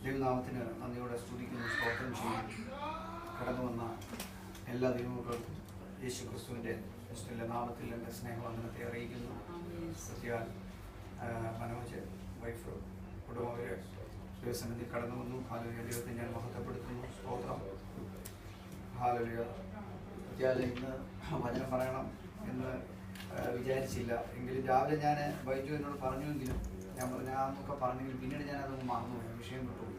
ദൈവനാമത്തിന് നന്ദിയോടെ സ്തുതിക്കുന്നു, സ്തോത്രം ചെയ്യുന്നു. കടന്നു വന്ന എല്ലാ ദൈവങ്ങൾക്കും യേശു ക്രിസ്തുവിൻ്റെ നാമത്തിൽ എൻ്റെ സ്നേഹവന്ദനത്തെ അറിയിക്കുന്നു. സത്യാൽ മനോജ് വൈഫ് കുടുംബവരെ ദൈവസന്നിധി കടന്നു വന്നു. ഹാലലുയ, ദൈവത്തെ ഞാൻ മഹത്വപ്പെടുത്തുന്നു. സ്തോത്രം. ഹാലലുയ. സത്യാൽ ഇന്ന് വചനം പറയണം എന്ന് വിചാരിച്ചില്ല. എങ്കിലും രാവിലെ ഞാൻ വൈജു എന്നോട് പറഞ്ഞുവെങ്കിലും ഞാൻ പറഞ്ഞൊക്കെ പറഞ്ഞെങ്കിലും പിന്നീട് ഞാനതൊന്ന് മറന്നുപോയി, വിഷയം വിട്ടുപോയി.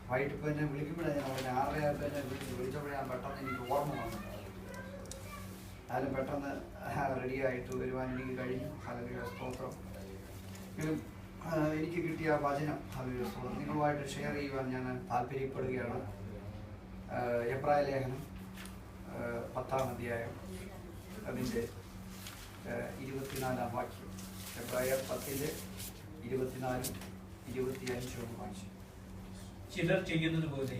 വൈകിട്ട് ഇപ്പോൾ എന്നെ വിളിക്കുമ്പോഴാണ് ഞാൻ പറഞ്ഞത് 6:30 എന്നെ വിളിച്ചപ്പോഴാണ് പെട്ടെന്ന് എനിക്ക് ഓർമ്മ വന്നത്. അതിലും പെട്ടെന്ന് റെഡിയായിട്ട് വരുവാൻ എനിക്ക് കഴിഞ്ഞു. ഹല്ലേലൂയ, സ്തോത്രം. എങ്കിലും എനിക്ക് കിട്ടിയ വചനം ഹല്ലേലൂയ സ്തോത്രം നിങ്ങളുമായിട്ട് ഷെയർ ചെയ്യുവാൻ ഞാൻ താല്പര്യപ്പെടുകയാണ്. എബ്രായ ലേഖനം 10-ാം അധ്യായം അതിൻ്റെ 24-ാം വാക്യം. എബ്രായർ 10:24-25 വാക്യം. ചിലർ ചെയ്യുന്നത് പോലെ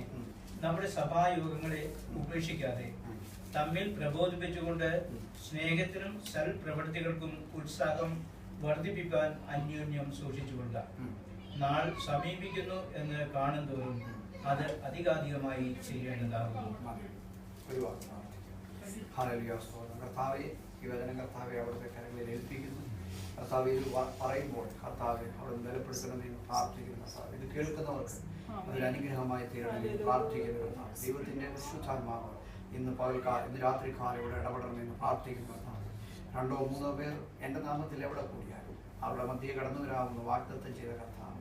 നമ്മുടെ സഭായോഗങ്ങളെ ഉപേക്ഷിക്കാതെ തമ്മിൽ പ്രബോധിപ്പിച്ചുകൊണ്ട് സ്നേഹത്തിനും സൽപ്രവൃത്തികൾക്കും ഉത്സാഹം വർദ്ധിപ്പിക്കാൻ അന്യോന്യം സൂക്ഷിച്ചുകൊണ്ട നാൾ സമീപിക്കുന്നു എന്ന് കാണുന്തോറും അത് അധികാധികമായി ചെയ്യേണ്ടതാകുന്നു. കർത്താവെ, ഈ വചനം കർത്താവെ അവിടുത്തെ കരങ്ങളിൽ ഏൽപ്പിക്കുന്നു. കർത്താവ് ഇത് പറയുമ്പോൾ കർത്താവെ അവിടെ ബലപ്പെടുത്തണമെന്ന് പ്രാർത്ഥിക്കുന്നു. ഇത് കേൾക്കുന്നവർക്ക് അതൊരു അനുഗ്രഹമായി തീരണമെന്ന് പ്രാർത്ഥിക്കുന്നു. ദൈവത്തിൻ്റെ വിശുദ്ധാത്മാവ് ഇന്ന് രാത്രികാലം ഇവിടെ ഇടപെടണമെന്ന് പ്രാർത്ഥിക്കുന്നു. 2-3 പേർ എൻ്റെ നാമത്തിൽ എവിടെ കൂടിയാലും അവരുടെ മധ്യേ കടന്നു വരാമെന്ന് വാഗ്ദത്തം ചെയ്ത കർത്താവ്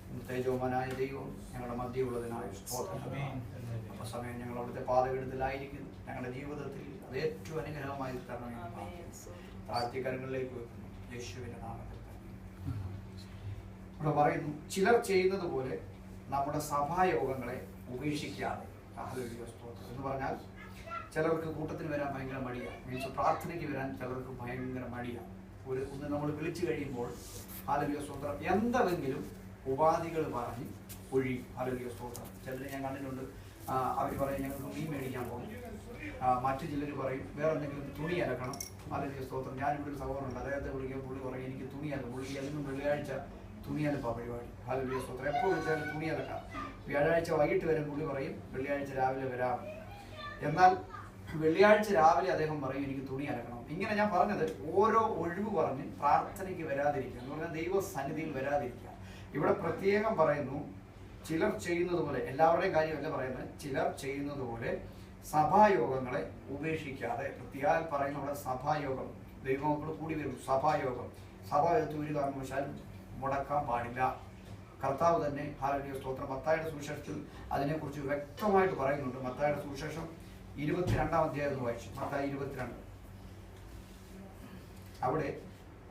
ഇന്ന് തേജോമനായ ദൈവം ഞങ്ങളുടെ മധ്യയുള്ളതിനായ സ്തോത്രം. അപ്പോൾ സമയം ഞങ്ങൾ അവിടുത്തെ പാതകെടുത്തിലായിരിക്കുന്നു. ഞങ്ങളുടെ ജീവിതത്തിൽ അത് ഏറ്റവും അനുഗ്രഹമായി തരണമെന്ന് താഴ്ത്തിക്കരങ്ങളിലേക്ക് വെക്കുന്നു യേശുവിൻ്റെ നാമത്തിൽ. ഇവിടെ പറയുന്നു, ചിലർ ചെയ്യുന്നത് പോലെ നമ്മുടെ സഭായോഗങ്ങളെ ഉപേക്ഷിക്കാതെ. ഹല്ലേലൂയ, സ്തോത്രം. എന്ന് പറഞ്ഞാൽ ചിലർക്ക് കൂട്ടത്തിന് വരാൻ ഭയങ്കര മടിയാണ്. മീൻസ് പ്രാർത്ഥനയ്ക്ക് വരാൻ ചിലർക്ക് ഭയങ്കര മടിയാണ്. ഒന്ന് നമ്മൾ വിളിച്ചു കഴിയുമ്പോൾ ഹല്ലേലൂയ സ്തോത്രം എന്തെങ്കിലും ഉപാധികൾ പറഞ്ഞ് ഒഴിയും. ഹല്ലേലൂയ സ്തോത്രം. ചിലർ ഞാൻ കണ്ടിട്ടുണ്ട്, അവർ പറയും ഞങ്ങൾക്ക് മീൻ മേടിക്കാൻ പോകും. മറ്റു ചിലർ പറയും വേറെ എന്തെങ്കിലും തുണി അലക്കണം. ഹല്ലേലൂയ സ്തോത്രം. ഞാനിവിടെ ഒരു സഹോദരനുണ്ട്, അദ്ദേഹത്തെ വിളിക്കാൻ പുള്ളി പറയും എനിക്ക് തുണി അലക്കും. പുള്ളി എന്നും വെള്ളിയാഴ്ച തുണിയലപ്പാ പരിപാടി. ഹല്ലേലൂയ സ്തോത്രം. എപ്പോൾ വിളിച്ചാലും തുണി അലക്കാം. വ്യാഴാഴ്ച വൈകിട്ട് വരും പുള്ളി പറയും വെള്ളിയാഴ്ച രാവിലെ വരാം. എന്നാൽ വെള്ളിയാഴ്ച രാവിലെ അദ്ദേഹം പറയും എനിക്ക് തുണി അലക്കണം. ഇങ്ങനെ ഞാൻ പറഞ്ഞത് ഓരോ ഒഴിവ് പറഞ്ഞ് പ്രാർത്ഥനയ്ക്ക് വരാതിരിക്കുക എന്ന് പറഞ്ഞാൽ ദൈവസന്നിധിയിൽ വരാതിരിക്കുക. ഇവിടെ പ്രത്യേകം പറയുന്നു, ചിലർ ചെയ്യുന്നത് പോലെ, എല്ലാവരുടെയും കാര്യമല്ല പറയുന്നത്, ചിലർ ചെയ്യുന്നത് പോലെ സഭായോഗങ്ങളെ ഉപേക്ഷിക്കാതെ. പ്രത്യേകം പറയുന്ന അവിടെ സഭായോഗം, ദൈവമക്കൾ കൂടി വരും. സഭായോഗം സഭായോഗത്തിൽ ഒരു കാരണവശാലും മുടക്കാൻ പാടില്ല. കർത്താവ് തന്നെ ഹല്ലേലൂയ സ്തോത്രം മത്തായിയുടെ സുവിശേഷത്തിൽ അതിനെക്കുറിച്ച് വ്യക്തമായിട്ട് പറയുന്നുണ്ട്. മത്തായിയുടെ സുവിശേഷം 22-ാം അധ്യായം വായിച്ചു. മത്തായി 22. അവിടെ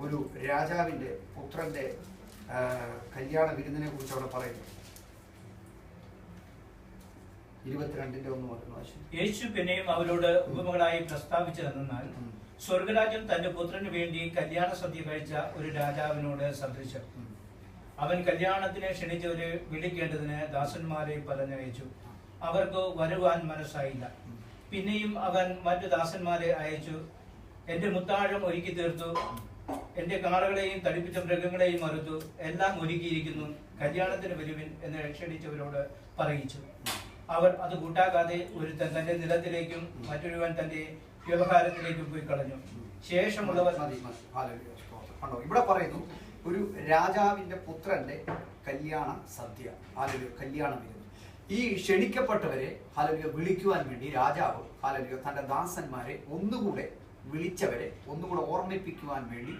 ഒരു രാജാവിൻ്റെ പുത്രന്റെ കല്യാണ വിരുന്നിനെ കുറിച്ച് അവിടെ പറയുന്നു. 22-ന്റെ 1 മുതൽ വായിച്ചു. യേശു പിന്നെയും അവരോട് ഉപമകളായി പ്രസ്താവിച്ചതെന്നാൽ സ്വർഗരാജ്യം തന്റെ പുത്രന് വേണ്ടി കല്യാണ സദ്യ കഴിച്ച ഒരു രാജാവിനോട് സദൃശം. അവൻ കല്യാണത്തിനെ ക്ഷണിച്ചവരെ വിളിക്കേണ്ടതിന് ദാസന്മാരെ പറഞ്ഞയച്ചു. അവർക്ക് വരുവാൻ മനസ്സായില്ല. പിന്നെയും അവൻ മറ്റു ദാസന്മാരെ അയച്ചു, എന്റെ മുത്താഴം ഒരുക്കി തീർത്തു, എന്റെ കാളകളെയും തടിപ്പിച്ച മൃഗങ്ങളെയും മറുത്തു, എല്ലാം ഒരുക്കിയിരിക്കുന്നു, കല്യാണത്തിന് വരുവിൻ എന്ന് ക്ഷണിച്ചവരോട് പറയിച്ചു. അവർ അത് കൂട്ടാക്കാതെ ഒരുത്തൻ തന്റെ നിലത്തിലേക്കും മറ്റൊരുവൻ തന്റെ വ്യവഹാരത്തിലേക്കും പോയി കളഞ്ഞു. ശേഷമുള്ളവർ ഇവിടെ പറയുന്നു, ഒരു രാജാവിന്റെ പുത്രന്റെ കല്യാണ സദ്യ, ഹല്ലേലൂയ, കല്യാണ വിരുന്ന്. ഈ ക്ഷണിക്കപ്പെട്ടവരെ ഹല്ലേലൂയ വിളിക്കുവാൻ വേണ്ടി രാജാവ് ഹല്ലേലൂയ തന്റെ ദാസന്മാരെ ഒന്നുകൂടെ വിളിച്ചവരെ ഒന്നുകൂടെ ഓർമ്മിപ്പിക്കുവാൻ വേണ്ടി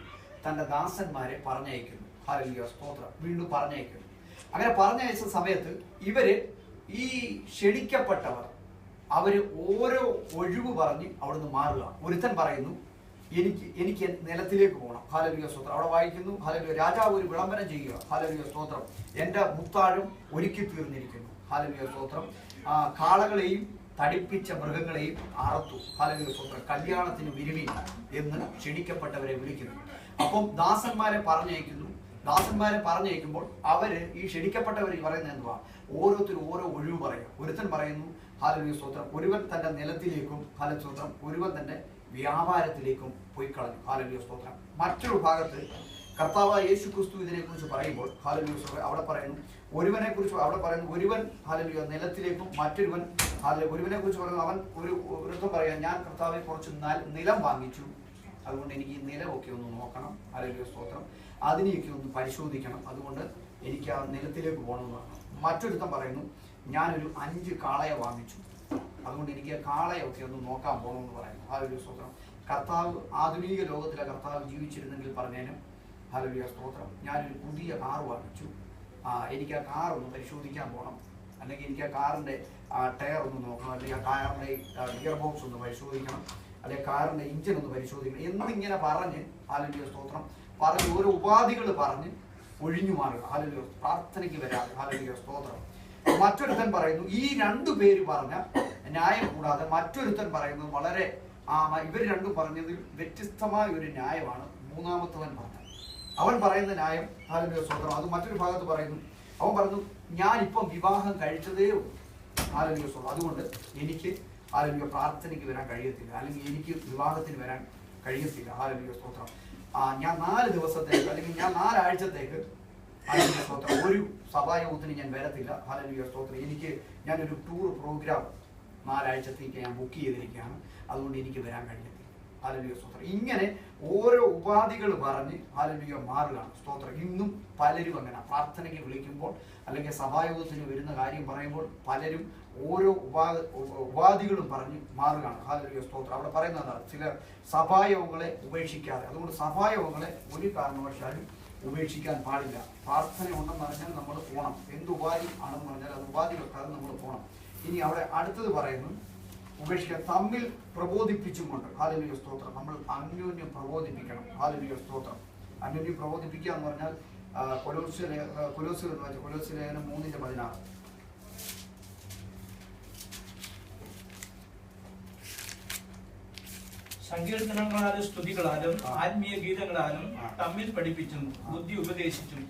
തന്റെ ദാസന്മാരെ പറഞ്ഞയക്കുന്നു. ഹല്ലേലൂയ സ്തോത്രം. വീണ്ടും പറഞ്ഞയക്കുന്നു. അങ്ങനെ പറഞ്ഞയച്ച സമയത്ത് ഇവര് ഈ ക്ഷണിക്കപ്പെട്ടവർ അവര് ഓരോ ഒഴിവ് പറഞ്ഞ് അവിടുന്ന് മാറുക. ഒരുത്തൻ പറയുന്നു എനിക്ക് നിലത്തിലേക്ക് പോകണം. ഹല്ലേലൂയ സ്തോത്രം. അവിടെ വായിക്കുന്നു, ഹല്ലേലൂയ രാജാവ് ഒരു വിളംബരം ചെയ്യുക. ഹല്ലേലൂയ സ്തോത്രം. എന്റെ മുത്താഴം ഒരുക്കി തീർന്നിരിക്കുന്നു. ഹല്ലേലൂയ സ്തോത്രം. കാളകളെയും തടിപ്പിച്ച മൃഗങ്ങളെയും അറുത്തു. ഹല്ലേലൂയ സ്തോത്രം. കല്യാണത്തിന് വിരുവിൻ എന്ന് ക്ഷണിക്കപ്പെട്ടവരെ വിളിക്കുന്നു. അപ്പം ദാസന്മാരെ പറഞ്ഞയക്കുന്നു. ദാസന്മാരെ പറഞ്ഞയക്കുമ്പോൾ അവര് ഈ ക്ഷണിക്കപ്പെട്ടവർ പറയുന്നത് എന്തുവാ? ഓരോരുത്തരും ഓരോ ഒഴിവ് പറയും. ഒരുത്തൻ പറയുന്നു ഹല്ലേലൂയ സ്തോത്രം, ഒരുവൻ തന്റെ നിലത്തിലേക്കും, ഹല്ലേലൂയ സ്തോത്രം, ഒരുവൻ തന്റെ വ്യാപാരത്തിലേക്കും പോയി കളഞ്ഞു. ഹല്ലേലൂയ സ്തോത്രം. മറ്റൊരു ഭാഗത്ത് കർത്താവായ യേശു ക്രിസ്തു ഇതിനെക്കുറിച്ച് പറയുമ്പോൾ ഹല്ലേലൂയ അവിടെ പറയുന്നു ഒരുവനെക്കുറിച്ച് അവിടെ പറയുന്നു ഒരുവൻ ഹല്ലേലൂയ നിലത്തിലേക്കും മറ്റൊരുവൻ ഒരുവനെ കുറിച്ച് പറയുന്നു അവൻ ഒരുത്തം പറയാം ഞാൻ കർത്താവെ കുറച്ച് നിലം വാങ്ങിച്ചു, അതുകൊണ്ട് എനിക്ക് ഈ നിലമൊക്കെ ഒന്ന് നോക്കണം, ഹല്ലേലൂയ സ്തോത്രം, അതിനെയൊക്കെ ഒന്ന് പരിശോധിക്കണം, അതുകൊണ്ട് എനിക്ക് ആ നിലത്തിലേക്ക് പോകണമെന്ന് പറഞ്ഞു. മറ്റൊരുത്തം പറയുന്നു ഞാനൊരു 5 കാളയെ വാങ്ങിച്ചു, അതുകൊണ്ട് എനിക്ക് കാളയൊക്കെ ഒന്ന് നോക്കാൻ പോകണമെന്ന് പറയുന്നു. ഹല്ലേലൂയ സ്തോത്രം. കർത്താവ് ആധുനിക ലോകത്തിലെ കർത്താവ് ജീവിച്ചിരുന്നെങ്കിൽ പറഞ്ഞേനും ഹല്ലേലൂയ സ്തോത്രം ഞാനൊരു പുതിയ കാർ വാങ്ങിച്ചു, എനിക്ക് ആ കാർ ഒന്ന് പരിശോധിക്കാൻ പോകണം, അല്ലെങ്കിൽ എനിക്ക് ആ കാറിൻ്റെ ടയർ ഒന്ന് നോക്കണം, അല്ലെങ്കിൽ ആ കാറിൻ്റെ ഗിയർ ബോക്സ് ഒന്ന് പരിശോധിക്കണം, അല്ലെങ്കിൽ കാറിൻ്റെ ഇഞ്ചിൻ ഒന്ന് പരിശോധിക്കണം എന്നിങ്ങനെ പറഞ്ഞ് ഹല്ലേലൂയ സ്തോത്രം പറഞ്ഞ് ഓരോ ഉപാധികൾ പറഞ്ഞ് ഒഴിഞ്ഞു മാറുക. ഹല്ലേലൂയ പ്രാർത്ഥനയ്ക്ക് വരാതെ. ഹല്ലേലൂയ സ്തോത്രം. മറ്റൊരുത്തൻ പറയുന്നു ഈ 2 പേര് പറഞ്ഞ ന്യായം കൂടാതെ മറ്റൊരുത്തൻ പറയുന്നത് വളരെ ഇവർ രണ്ടും പറഞ്ഞതിൽ വ്യത്യസ്തമായ ഒരു ന്യായമാണ് മൂന്നാമത്തവൻ പറഞ്ഞത്. അവൻ പറയുന്ന ന്യായം ഹല്ലേലൂയ സ്തോത്രം അത് മറ്റൊരു ഭാഗത്ത് പറയുന്നു. അവൻ പറഞ്ഞു ഞാനിപ്പം വിവാഹം കഴിച്ചതേ ഉള്ളൂ, ഹല്ലേലൂയ സ്തോത്രം, അതുകൊണ്ട് എനിക്ക് ഹല്ലേലൂയ പ്രാർത്ഥനയ്ക്ക് വരാൻ കഴിയത്തില്ല, അല്ലെങ്കിൽ എനിക്ക് വിവാഹത്തിന് വരാൻ കഴിയത്തില്ല. ഹല്ലേലൂയ സ്തോത്രം. ഞാൻ 4 ദിവസത്തേക്ക് അല്ലെങ്കിൽ ഞാൻ 4 ആഴ്ചത്തേക്ക് ഹല്ലേലൂയ സ്തോത്രം ഒരു സഭായോഗത്തിന് ഞാൻ വരത്തില്ല. ഹല്ലേലൂയ സ്തോത്രം. ഞാനൊരു ടൂർ പ്രോഗ്രാം 4 ആഴ്ചത്തേക്ക് ഞാൻ ബുക്ക് ചെയ്തിരിക്കുകയാണ്, അതുകൊണ്ട് എനിക്ക് വരാൻ കഴിയത്തില്ല. ഹല്ലേലൂയ സ്തോത്രം. ഇങ്ങനെ ഓരോ ഉപാധികൾ പറഞ്ഞ് ഹല്ലേലൂയ മാറുകയാണ്. സ്തോത്രം. ഇന്നും പലരും അങ്ങനെ പ്രാർത്ഥനയ്ക്ക് വിളിക്കുമ്പോൾ അല്ലെങ്കിൽ സഭായോഗത്തിന് വരുന്ന കാര്യം പറയുമ്പോൾ പലരും ഓരോ ഉപാധികളും പറഞ്ഞ് മാറുകയാണ്. ഹല്ലേലൂയ സ്തോത്രം. അവിടെ പറയുന്നതാണ് ചിലർ സഭായോഗങ്ങളെ ഉപേക്ഷിക്കാതെ. അതുകൊണ്ട് സഭായോഗങ്ങളെ ഒരു കാരണവശാലും ഉപേക്ഷിക്കാൻ പാടില്ല. പ്രാർത്ഥന ഉണ്ടെന്ന് പറഞ്ഞാൽ നമ്മൾ പോകണം. എന്ത് ഉപാധി ആണെന്ന് പറഞ്ഞാൽ അത് ഉപാധി വെക്കാതെ നമ്മൾ പോകണം. ഇനി അവിടെ അടുത്തത് പറയുന്നു ഉപേക്ഷിക്കാൻ തമ്മിൽ പ്രബോധിപ്പിച്ചും കൊണ്ട്. ഹല്ലേലൂയ സ്തോത്രം. നമ്മൾ അന്യോന്യം പ്രബോധിപ്പിക്കണം. ഹല്ലേലൂയ സ്തോത്രം. അന്യോന്യം പ്രബോധിപ്പിക്കുക എന്ന് പറഞ്ഞാൽ കൊലോസ്യ ലേഖനം 3:16 സങ്കീർത്തനങ്ങളാലും സ്തുതികളാലും ആത്മീയ ഗീതങ്ങളാലും തമ്മിൽ പഠിപ്പിച്ചും ബുദ്ധി ഉപദേശിച്ചും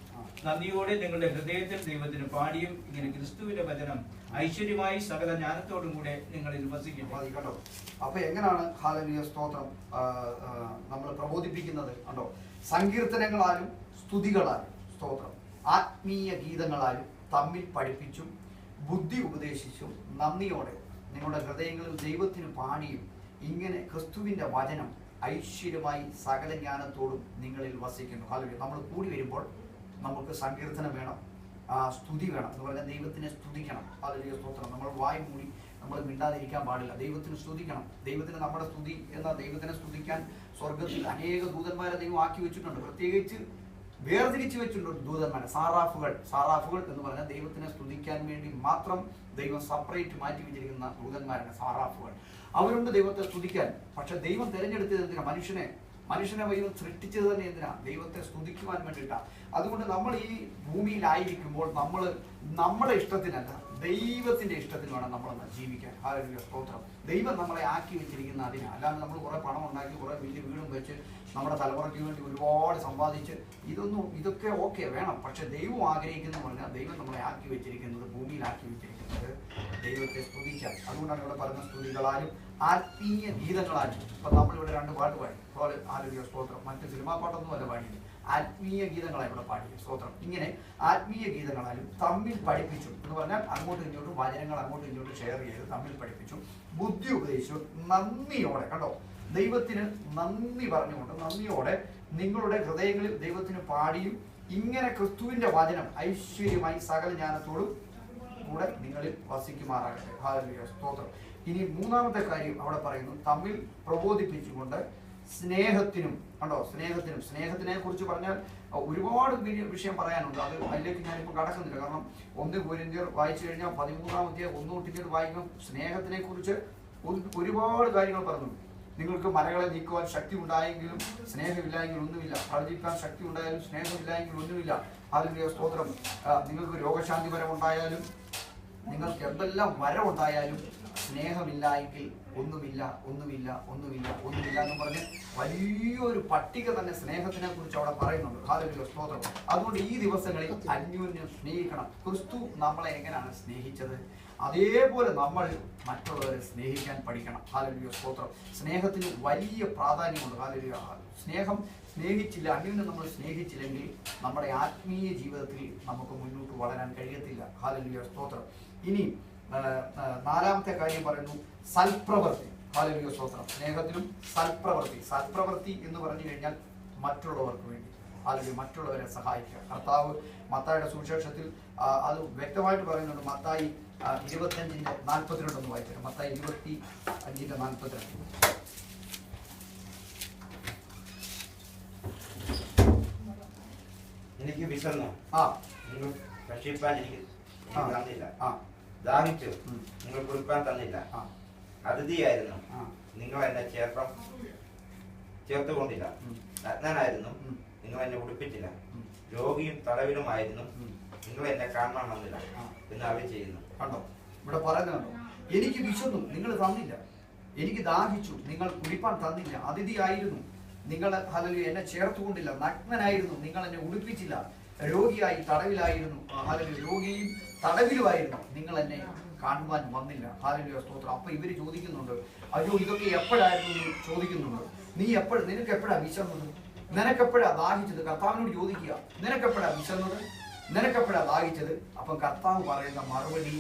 നന്ദിയോടെ നിങ്ങളുടെ ഹൃദയത്തിൽ ദൈവത്തിന് പാടിയും ഇങ്ങനെ ക്രിസ്തുവിന്റെ വചനം ഐശ്വര്യമായി സകല ജ്ഞാനത്തോടും കൂടെ നിങ്ങളിൽ വസിക്കും. കേട്ടോ. അപ്പൊ എങ്ങനെയാണ് ഹല്ലേലൂയ സ്തോത്രം നമ്മൾ പ്രബോധിപ്പിക്കുന്നത്? കണ്ടോ, സങ്കീർത്തനങ്ങളാലും സ്തുതികളാലും സ്തോത്രം ആത്മീയ ഗീതങ്ങളാലും തമ്മിൽ പഠിപ്പിച്ചും ബുദ്ധി ഉപദേശിച്ചും നന്ദിയോടെ നിങ്ങളുടെ ഹൃദയങ്ങളിൽ ദൈവത്തിന് പാടിയും ഇങ്ങനെ ക്രിസ്തുവിന്റെ വചനം ഐശ്വര്യമായി സകല ജ്ഞാനത്തോടും നിങ്ങളിൽ വസിക്കുന്നു. ഹല്ലേലൂയ. നമ്മൾ കൂടി വരുമ്പോൾ നമുക്ക് സങ്കീർത്തനം വേണം, സ്തുതി വേണം എന്ന് പറഞ്ഞാൽ ദൈവത്തിനെ സ്തുതിക്കണം. ഹല്ലേലൂയ സ്തോത്രം. നമ്മൾ വായ് മൂടി നമ്മൾ മിണ്ടാതിരിക്കാൻ പാടില്ല. ദൈവത്തിന് സ്തുതിക്കണം. ദൈവത്തിന് നമ്മുടെ സ്തുതി എന്ന ദൈവത്തിനെ സ്തുതിക്കാൻ സ്വർഗത്തിൽ അനേക ദൂതന്മാരെ ദൈവം ആക്കി വെച്ചിട്ടുണ്ട്. പ്രത്യേകിച്ച് വേർതിരിച്ചു വെച്ചിട്ടുണ്ട് ദൂതന്മാരെ. സാറാഫുകൾ എന്ന് പറഞ്ഞാൽ ദൈവത്തിനെ സ്തുതിക്കാൻ വേണ്ടി മാത്രം ദൈവം സെപ്പറേറ്റ് മാറ്റി വെച്ചിരിക്കുന്ന ദൂതന്മാരാണ് സാറാഫുകൾ. അവരുണ്ട് ദൈവത്തെ സ്തുതിക്കാൻ. പക്ഷെ ദൈവം തിരഞ്ഞെടുത്തത് എന്തിനാ? മനുഷ്യനെ ദൈവം സൃഷ്ടിച്ചത് തന്നെ എന്തിനാ? ദൈവത്തെ സ്തുതിക്കുവാൻ വേണ്ടിയിട്ടാണ്. അതുകൊണ്ട് നമ്മൾ ഈ ഭൂമിയിലായിരിക്കുമ്പോൾ നമ്മൾ നമ്മുടെ ഇഷ്ടത്തിനല്ല, ദൈവത്തിന്റെ ഇഷ്ടത്തിന് വേണം നമ്മളൊന്ന് ജീവിക്കാൻ. ഹല്ലേലൂയ സ്തോത്രം. ദൈവം നമ്മളെ ആക്കി വെച്ചിരിക്കുന്ന അതിനാ. അല്ലാതെ നമ്മൾ കുറെ പണം ഉണ്ടാക്കി കുറെ വലിയ വീടും വെച്ച് നമ്മുടെ തലമുറയ്ക്ക് വേണ്ടി ഒരുപാട് സമ്പാദിച്ച് ഇതൊക്കെ ഓക്കെ വേണം. പക്ഷെ ദൈവം ആഗ്രഹിക്കുന്ന പറഞ്ഞാൽ ദൈവം നമ്മളെ ആക്കി വെച്ചിരിക്കുന്നത്, ഭൂമിയിലാക്കി വെച്ചിരിക്കുന്നത് ദൈവത്തെ സ്തുതിക്കാൻ. അതുകൊണ്ടാണ് ഇവിടെ പറഞ്ഞ സ്തുതികളാലും ആത്മീയ ഗീതങ്ങളാലും. ഇപ്പൊ നമ്മളിവിടെ 2 പാട്ട് പാടി. ഹല്ലേലൂയ സ്തോത്രം. മറ്റ് സിനിമാ പാട്ടൊന്നും അല്ല പാടിയത്, ആത്മീയ ഗീതങ്ങളാണ് ഇവിടെ പാടിയത്. സ്തോത്രം. ഇങ്ങനെ ആത്മീയ ഗീതങ്ങളാലും തമ്മിൽ പഠിപ്പിച്ചു എന്ന് പറഞ്ഞാൽ അങ്ങോട്ടും ഇങ്ങോട്ടും വചനങ്ങൾ അങ്ങോട്ടും ഇങ്ങോട്ടും ഷെയർ ചെയ്ത് തമ്മിൽ പഠിപ്പിച്ചു, ബുദ്ധി ഉപദേശിച്ചു, നന്ദിയോടെ. കണ്ടോ, ദൈവത്തിന് നന്ദി പറഞ്ഞുകൊണ്ട് നന്ദിയോടെ നിങ്ങളുടെ ഹൃദയങ്ങളിൽ ദൈവത്തിന് പാടിയും ഇങ്ങനെ ക്രിസ്തുവിന്റെ വചനം ഐശ്വര്യമായി സകല ജ്ഞാനത്തോടും കൂടെ നിങ്ങളിൽ വസിക്കുമാറാകട്ടെ. ഹല്ലേലൂയ സ്തോത്രം. ഇനി 3-ാമത്തെ കാര്യം അവിടെ പറയുന്നു തമ്മിൽ പ്രബോധിപ്പിച്ചുകൊണ്ട് സ്നേഹത്തിനും. കണ്ടോ, സ്നേഹത്തിനെ കുറിച്ച് പറഞ്ഞാൽ ഒരുപാട് വിഷയം പറയാനുണ്ട്. അതിലേക്ക് ഞാനിപ്പോൾ കടക്കുന്നില്ല. കാരണം 1 കൊരിന്ത്യർ വായിച്ചു കഴിഞ്ഞാൽ 13-ാം അധ്യായം 1 തൊട്ട് വായിക്കും. സ്നേഹത്തിനെ കുറിച്ച് ഒരുപാട് കാര്യങ്ങൾ പറഞ്ഞു. നിങ്ങൾക്ക് മലകളെ നീക്കുവാൻ ശക്തി ഉണ്ടായെങ്കിലും സ്നേഹമില്ലായെങ്കിൽ ഒന്നുമില്ല. പ്രവചിക്കാൻ ശക്തി ഉണ്ടായാലും സ്നേഹമില്ലായെങ്കിൽ ഒന്നുമില്ല. ഹല്ലേലൂയ സ്തോത്രം. നിങ്ങൾക്ക് രോഗശാന്തി വരം ഉണ്ടായാലും നിങ്ങൾക്ക് എന്തെല്ലാം വരം ഉണ്ടായാലും സ്നേഹമില്ലായെങ്കിൽ ഒന്നുമില്ല എന്ന് പറഞ്ഞ് വലിയൊരു പട്ടിക തന്നെ സ്നേഹത്തിനെ കുറിച്ച് അവിടെ പറയുന്നുണ്ട്. ഹല്ലേലൂയ സ്തോത്രം. അതുകൊണ്ട് ഈ ദിവസങ്ങളിൽ അന്യോന്യം സ്നേഹിക്കണം. ക്രിസ്തു നമ്മളെ എങ്ങനെയാണ് സ്നേഹിച്ചത് അതേപോലെ നമ്മൾ മറ്റുള്ളവരെ സ്നേഹിക്കാൻ പഠിക്കണം. ഹല്ലേലൂയ സ്തോത്രം. സ്നേഹത്തിന് വലിയ പ്രാധാന്യമുണ്ട്. ഹല്ലേലൂയ. സ്നേഹം സ്നേഹിച്ചില്ല, അന്യോന്യം നമ്മൾ സ്നേഹിച്ചില്ലെങ്കിൽ നമ്മുടെ ആത്മീയ ജീവിതത്തിൽ നമുക്ക് മുന്നോട്ട് വളരാൻ കഴിയത്തില്ല. ഹല്ലേലൂയ, സ്തോത്രം. ഇനി നാലാമത്തെ കാര്യം പറയുന്നു സൽപ്രവൃത്തി. ഹല്ലേലൂയ, സ്തോത്രം. സ്നേഹത്തിലും സൽപ്രവൃത്തി. സൽപ്രവൃത്തി എന്ന് പറഞ്ഞു കഴിഞ്ഞാൽ മറ്റുള്ളവർക്ക് വേണ്ടി, അല്ലെങ്കിൽ മറ്റുള്ളവരെ സഹായിക്കുക. കർത്താവ് മത്തായിയുടെ സുവിശേഷത്തിൽ അത് വ്യക്തമായിട്ട് പറയുന്നുണ്ട്. മത്തായി 25:42 ഒന്ന് വായിച്ചു. മത്തായി 25:42. എനിക്ക് വിശന്നു, നിങ്ങൾ ഭക്ഷിപ്പാൻ എനിക്ക് തന്നില്ല. ദാഹിച്ചു, നിങ്ങൾ കുടിപ്പാൻ തന്നില്ല. അതിഥിയായിരുന്നു, നിങ്ങൾ എന്നെ ചേർത്തുകൊണ്ടില്ല. നഗ്നനായിരുന്നു, നിങ്ങൾ എന്നെ ഉടുപ്പിച്ചില്ല. രോഗിയും തടവിലുമായിരുന്നു, നിങ്ങൾ എന്നെ കാണാൻ വന്നില്ല എന്ന് അവർ ചെയ്യുന്നു. കണ്ടോ, ഇവിടെ പറയുന്നുണ്ടോ? എനിക്ക് വിശന്നു, നിങ്ങൾ തന്നില്ല. എനിക്ക് ദാഹിച്ചു, നിങ്ങൾ കുടിപ്പാൻ തന്നില്ല. അതിഥിയായിരുന്നു, നിങ്ങൾ ഹല്ലേലൂയ എന്നെ ചേർത്തുകൊണ്ടില്ല. നഗ്നനായിരുന്നു, നിങ്ങൾ എന്നെ ഉടുപ്പിച്ചില്ല. രോഗിയായി തടവിലായിരുന്നു, ഹല്ലേലൂയ രോഗിയും തടവിലുമായിരുന്നു, നിങ്ങൾ എന്നെ കാണുവാൻ വന്നില്ല. ഹല്ലേലൂയ, സ്തോത്രം. അപ്പൊ ഇവര് ചോദിക്കുന്നുണ്ട്, അയ്യോ ഇതൊക്കെ എപ്പോഴായിരുന്നു എന്ന് ചോദിക്കുന്നുണ്ട്. നിനക്ക് എപ്പോഴാ വിശന്നത്? നിനക്കെപ്പോഴാ ദാഹിച്ചത്? കർത്താവിനോട് ചോദിക്കുക, നിനക്കെപ്പോഴാ വിശന്നത്? നിനക്കെപ്പോഴാ ദാഹിച്ചത്? അപ്പൊ കർത്താവ് പറയുന്ന മറുപടി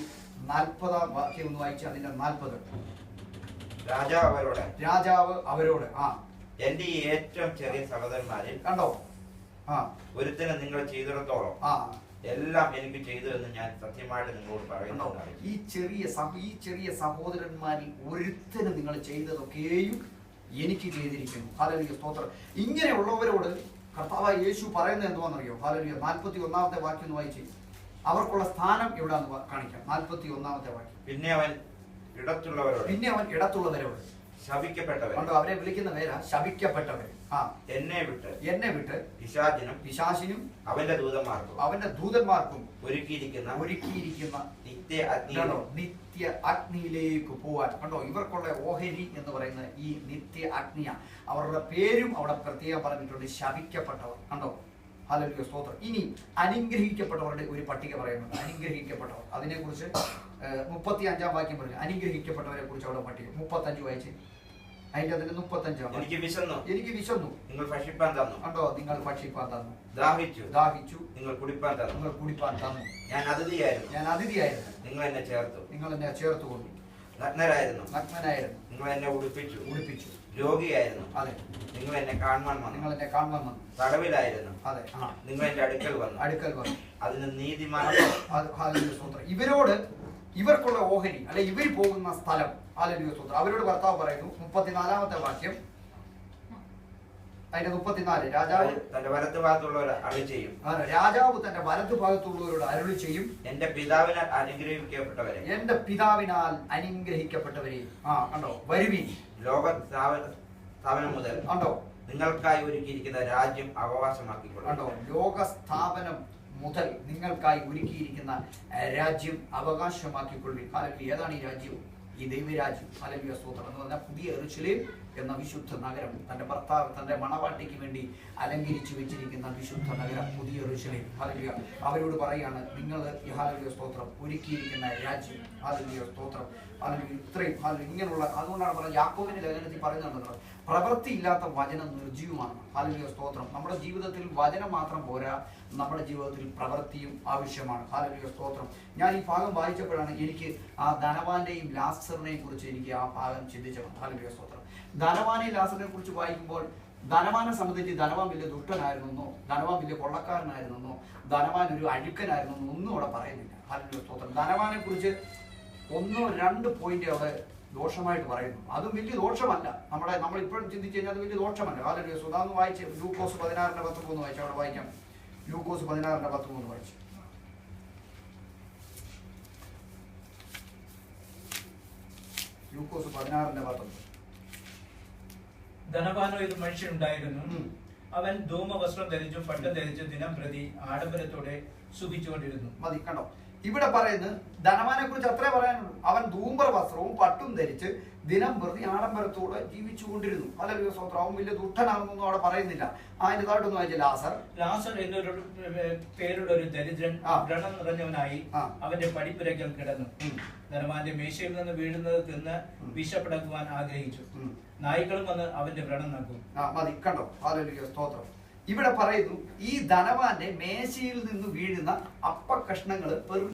40-ാം വാക്യം ഒന്ന് വായിച്ച്. അതിന്റെ 40. രാജാവ് അവരോട് എന്റെ ഈ ഏറ്റവും ചെറിയ സഹോദരന്മാരിൽ കണ്ടോ ഒരുത്തനെ നിങ്ങൾ ചെയ്തിടത്തോളം എല്ലാം എനിക്ക് ചെയ്തു എന്ന് ഞാൻ സത്യമായിട്ട് നിങ്ങളോട് പറയുന്നു. ഈ ചെറിയ സഹോദരന്മാരിൽ ഒരുത്തന് നിങ്ങൾ ചെയ്തതൊക്കെയും എനിക്ക് ചെയ്തിരിക്കുന്നു. ഹല്ലേലൂയ, സ്തോത്രം. ഇങ്ങനെയുള്ളവരോട് കർത്താവായ യേശു പറയുന്നത് എന്തുവാണെന്നറിയോ? ഹല്ലേലൂയ, 41-ാമത്തെ വാക്യം ഒന്ന് വായിച്ച്. അവർക്കുള്ള സ്ഥാനം എവിടാന്ന് കാണിക്കാം. 41-ാമത്തെ വാക്യം. പിന്നെ അവൻ ഇടത്തുള്ളവരോട് ശപിക്കപ്പെട്ടവർ. കണ്ടോ, അവരെ വിളിക്കുന്ന പേരാ ശപിക്കപ്പെട്ടവർ. എന്നെ വിട്ട് പിശാചിനും അവന്റെ ദൂതന്മാർക്കും ഒരുക്കിയിരിക്കുന്ന നിത്യ അഗ്നിയിലേക്ക് പോവാൻ. കണ്ടോ, ഇവർക്കുള്ള ഓഹരി എന്ന് പറയുന്ന ഈ നിത്യ അഗ്നിയ. അവരുടെ പേരും അവിടെ പ്രത്യേകം പറഞ്ഞിട്ടുണ്ട്, ശപിക്കപ്പെട്ടവർ. കണ്ടോ, ഹല്ലേലൂയ, സ്തോത്രം. ഇനി അനുഗ്രഹിക്കപ്പെട്ടവരുടെ ഒരു പട്ടിക പറയുന്നുണ്ട്. അനുഗ്രഹിക്കപ്പെട്ടവർ, അതിനെക്കുറിച്ച് 35-ാം വാക്യം പറഞ്ഞു. അനുഗ്രഹിക്കപ്പെട്ടവരെ കുറിച്ച് അവിടെ പട്ടിക. 35 വായിച്ച്. അതിന്റെ 35. എനിക്ക് വിശന്നു, നിങ്ങൾ ഭക്ഷിപ്പാൻ തന്നു. കണ്ടോ, നിങ്ങൾ ഭക്ഷിപ്പാൻ തന്നു. ദാഹിച്ചു, നിങ്ങൾ കുടിപ്പാൻ തന്നു. ഞാൻ അതിഥിയായിരുന്നു, നിങ്ങൾ എന്നെ ചേർത്തുകൊണ്ടു. നഗ്നനായിരുന്നു, നിങ്ങൾ എന്നെ ഉടുപ്പിച്ചു. രോഗിയായിരുന്നു, അതെ, നിങ്ങൾ എന്നെ കാണുവാൻ വന്നു. തടവിലായിരുന്നു, അതെ, നിങ്ങൾ എന്റെ അടുക്കൽ വന്നു. അതിന് നീതിമാൻ. ഇവരോട് ഇവർക്കുള്ള ഓഹരി അല്ലെ ഇവർ പോകുന്ന സ്ഥലം. ഹല്ലേലൂയ, സ്തോത്രം. അവരോട് കർത്താവ് പറയുന്നു 34-ാമത്തെ വാക്യം. അതിന്റെ 34. രാജാവ് തന്റെ വലത്തുഭാഗത്തുള്ളവരോട് അരുളി ചെയ്യും, എന്റെ പിതാവിനാൽ അനുഗ്രഹിക്കപ്പെട്ടവരെ. കണ്ടോ, വരുവീൻ, ലോകസ്ഥാപനം മുതൽ കണ്ടോ നിങ്ങൾക്കായി ഒരുക്കിയിരിക്കുന്ന രാജ്യം അവകാശമാക്കിക്കൊള്ളു. കണ്ടോ, ലോകസ്ഥാപനം മുതൽ നിങ്ങൾക്കായി ഒരുക്കിയിരിക്കുന്ന രാജ്യം അവകാശമാക്കിക്കൊള്ളി. ഹല്ലേലൂയ. ഏതാണ് ഈ രാജ്യം? ഈ ദൈവരാജ്യം. ഹല്ലേലൂയ, സ്തോത്രം. എന്ന് പറഞ്ഞാൽ പുതിയ യെരൂശലേം എന്ന വിശുദ്ധ നഗരം. തന്റെ ഭർത്താവ് തന്റെ മണവാട്ടിക്ക് വേണ്ടി അലങ്കരിച്ചു വെച്ചിരിക്കുന്ന വിശുദ്ധ നഗരം പുതിയ യെരൂശലേം. ഹല്ലേലൂയ. അവരോട് പറയാണ്, നിങ്ങൾ ഹല്ലേലൂയ, സ്തോത്രം, ഒരുക്കിയിരിക്കുന്ന രാജ്യം. ഹല്ലേലൂയ, സ്തോത്രം. ഹല്ലേലൂയ. ഇത്രയും ഇങ്ങനെയുള്ള, അതുകൊണ്ടാണ് പറഞ്ഞത്, യാക്കോബിന്റെ ലേഖനത്തിൽ പറയുന്നുണ്ടല്ലോ, പ്രവൃത്തി ഇല്ലാത്ത വചനം നിർജ്ജീവമാണ്. ഹല്ലേലൂയ, സ്തോത്രം. നമ്മുടെ ജീവിതത്തിൽ വചനം മാത്രം പോരാ, നമ്മുടെ ജീവിതത്തിൽ പ്രവൃത്തിയും ആവശ്യമാണ്. ഹല്ലേലൂയ, സ്തോത്രം. ഞാൻ ഈ ഭാഗം വായിച്ചപ്പോഴാണ് എനിക്ക് ആ ധനവാന്റെയും ലാസറിനെയും കുറിച്ച് എനിക്ക് ആ ഭാഗം ചിന്തിച്ചത്. ഹല്ലേലൂയ, സ്തോത്രം. ധനവാനെയും ലാസറിനെ കുറിച്ച് വായിക്കുമ്പോൾ ധനവാനെ സംബന്ധിച്ച് ധനവാൻ വലിയ ദുഷ്ടനായിരുന്നെന്നോ, ധനവാൻ വലിയ കൊള്ളക്കാരനായിരുന്നെന്നോ, ധനവാൻ ഒരു അഴുക്കനായിരുന്നെന്നോ ഒന്നും അവിടെ പറയുന്നില്ല. ഹല്ലേലൂയ, സ്തോത്രം. ധനവാനെ കുറിച്ച് 1-2 പോയിന്റ് അവിടെ ദോഷമായിട്ട് പറയുന്നു. അതും വലിയ ദോഷമല്ല. നമ്മൾ ഇപ്പോഴും ചിന്തിച്ചു കഴിഞ്ഞാൽ അത് വലിയ ദോഷമല്ല. ഹല്ലേലൂയ. സുധാന്ന് വായിച്ച് ലൂക്കോസ് 16:13 വായിച്ചു. അവിടെ വായിക്കാം. ലൂക്കോസ് 16:13 വായിച്ചു. ലൂക്കോസ് 16:13. ധനവാനോ ഒരു മനുഷ്യനുണ്ടായിരുന്നു. അവൻ ധൂമവസ്ത്രം ധരിച്ചും പട്ടം ധരിച്ചും ദിനം പ്രതി ആഡംബരത്തോടെ സുഖിച്ചുകൊണ്ടിരുന്നു. മതി. കണ്ടോ, ഇവിടെ പറയുന്നത് ധനവാനെ കുറിച്ച് അത്രേ പറയാനുള്ളൂ. അവൻ ധൂമ്ര വസ്ത്രവും പട്ടും ധരിച്ച് ദിനം പ്രതി ആഡംബരത്തോടെ ജീവിച്ചു കൊണ്ടിരുന്നു. ഹല്ലേലൂയ, സ്തോത്രം. അവൻ വലിയ ദുഷ്ടനാണെന്നൊന്നും അവിടെ പറയുന്നില്ല. അതിന്റെ താഴോട്ടൊന്നും വായിച്ച ലാസർ എന്നൊരു പേരുടെ ഒരു ദരിദ്രൻ വ്രണം നിറഞ്ഞവനായി അവന്റെ പടിപ്പുരയ്ക്കൽ കിടന്നു. ധനവാന്റെ മേശയിൽ നിന്ന് വീഴുന്നത് തിന്ന് വിശപ്പടക്കുവാൻ ആഗ്രഹിച്ചു. നായ്ക്കളും വന്ന് അവന്റെ വ്രണം നക്കും. മതി, കണ്ടോ? ഹല്ലേലൂയ, സ്തോത്രം. ഇവിടെ പറയുന്നു, ഈ ധനവാന്റെ മേശയിൽ നിന്ന് വീഴുന്ന അപ്പക്കഷ്ണങ്ങൾ